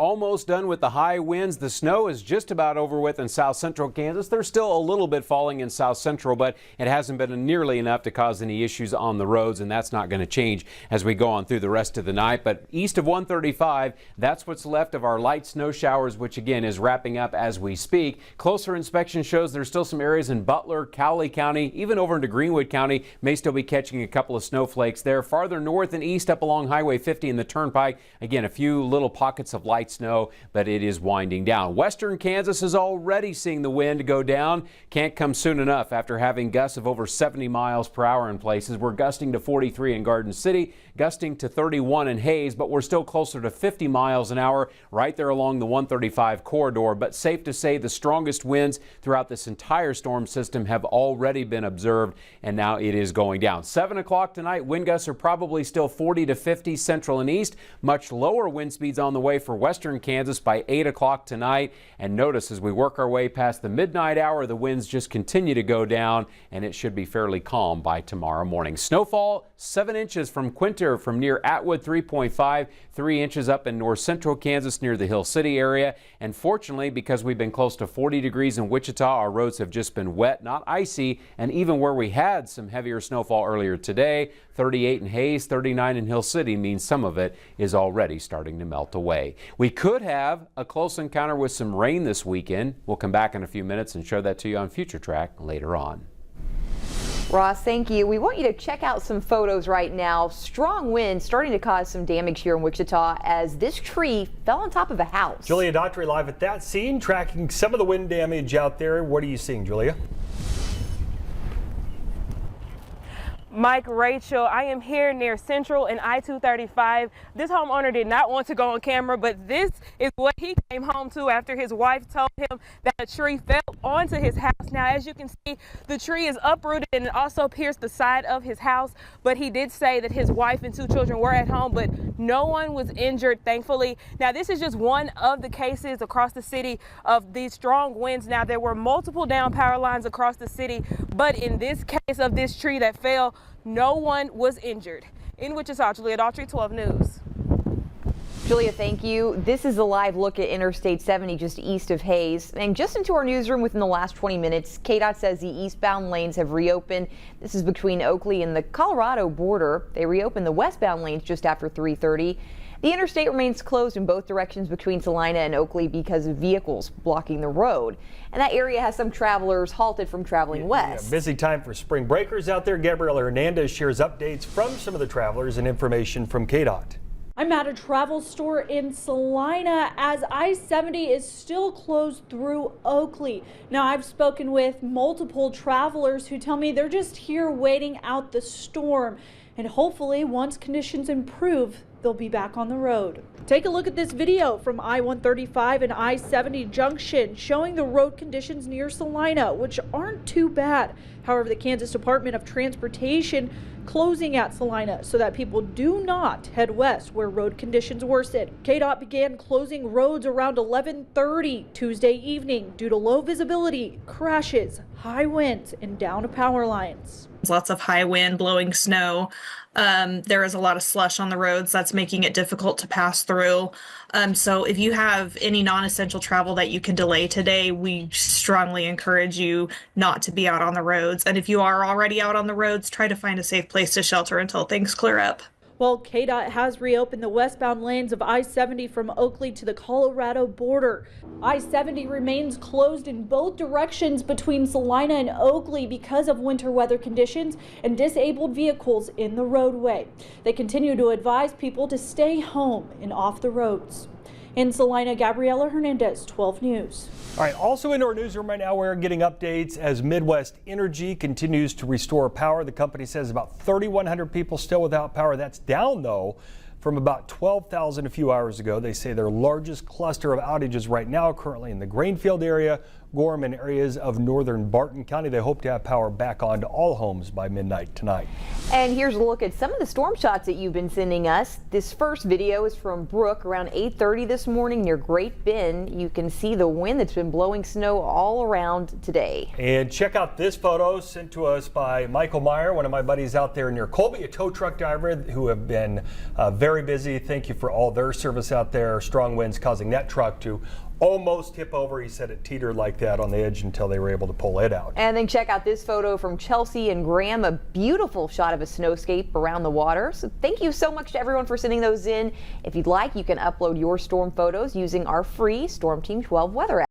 almost done with the high winds. The snow is just about over with in south central Kansas. There's still a little bit falling in south central, but it hasn't been nearly enough to cause any issues on the roads, and that's not going to change as we go on through the rest of the night. But east of 135, that's what's left of our light snow showers, which again is wrapping up as we speak. Closer inspection shows there's still some areas in Butler, Cowley County, even over into Greenwood County, may still be catching a couple of snowflakes there. Farther north and east up along Highway 50 and the Turnpike, again, a few little pockets of light snow, but it is winding down. Western Kansas is already seeing the wind go down. Can't come soon enough after having gusts of over 70 miles per hour in places. We're gusting to 43 in Garden City, gusting to 31 in Hayes, but we're still closer to 50 miles an hour right there along the 135 corridor. But safe to say the strongest winds throughout this entire storm system have already been observed, and now it is going down. 7 o'clock tonight, wind gusts are probably still 40 to 50 central and east. Much lower wind speeds on the way for western Kansas by 8 o'clock tonight. And notice as we work our way past the midnight hour, the winds just continue to go down, and it should be fairly calm by tomorrow morning. Snowfall 7 inches from Quinter from near Atwood, 3.5, 3 inches up in north central Kansas near the Hill City area. And fortunately, because we've been close to 40 degrees in Wichita, our roads have just been wet, not icy. And even where we had some heavier snowfall earlier today, 38 in Hayes, 39 in Hill City, means some of it is already starting to melt away. We could have a close encounter with some rain this weekend. We'll come back in a few minutes and show that to you on Future Track later on. Ross, thank you. We want you to check out some photos right now. Strong winds starting to cause some damage here in Wichita as this tree fell on top of a house. Julia Daughtry live at that scene, tracking some of the wind damage out there. What are you seeing, Julia? Mike, Rachel, I am here near Central and I-235. This homeowner did not want to go on camera, but this is what he came home to after his wife told him that a tree fell onto his house. Now, as you can see, the tree is uprooted and it also pierced the side of his house, but he did say that his wife and 2 children were at home, but no one was injured, thankfully. Now, this is just one of the cases across the city of these strong winds. Now, there were multiple down power lines across the city, but in this case of this tree that fell, no one was injured. In Wichita, Julia Daughtry, 12 News. Julia, thank you. This is a live look at Interstate 70 just east of Hayes. And just into our newsroom within the last 20 minutes, KDOT says the eastbound lanes have reopened. This is between Oakley and the Colorado border. They reopened the westbound lanes just after 3:30. The interstate remains closed in both directions between Salina and Oakley because of vehicles blocking the road. And that area has some travelers halted from traveling west. Yeah, busy time for spring breakers out there. Gabriela Hernandez shares updates from some of the travelers and information from KDOT. I'm at a travel store in Salina as I-70 is still closed through Oakley. Now, I've spoken with multiple travelers who tell me they're just here waiting out the storm. And hopefully, once conditions improve, they'll be back on the road. Take a look at this video from I-135 and I-70 junction showing the road conditions near Salina, which aren't too bad. However, the Kansas Department of Transportation closing at Salina so that people do not head west where road conditions worsen. KDOT began closing roads around 11:30 Tuesday evening due to low visibility, crashes, high winds, and down power lines. Lots of high wind, blowing snow. There is a lot of slush on the roads that's making it difficult to pass through. So if you have any non-essential travel that you can delay today, we strongly encourage you not to be out on the roads. And if you are already out on the roads, try to find a safe place to shelter until things clear up. Well, KDOT has reopened the westbound lanes of I-70 from Oakley to the Colorado border. I-70 remains closed in both directions between Salina and Oakley because of winter weather conditions and disabled vehicles in the roadway. They continue to advise people to stay home and off the roads. In Salina, Gabriela Hernandez, 12 News. All right, also in our newsroom right now, we're getting updates as Midwest Energy continues to restore power. The company says about 3,100 people still without power. That's down, though, from about 12,000 a few hours ago. They say their largest cluster of outages right now currently in the Grainfield area, Gorham and areas of northern Barton County. They hope to have power back on to all homes by midnight tonight. And here's a look at some of the storm shots that you've been sending us. This first video is from Brooke around 8:30 this morning near Great Bend. You can see the wind that's been blowing snow all around today. And check out this photo sent to us by Michael Meyer, one of my buddies out there near Colby, a tow truck driver who have been very busy. Thank you for all their service out there. Strong winds causing that truck to almost tip over. He said it teetered like that on the edge until they were able to pull it out. And then check out this photo from Chelsea and Graham, a beautiful shot of a snowscape around the water. So thank you so much to everyone for sending those in. If you'd like, you can upload your storm photos using our free Storm Team 12 weather app.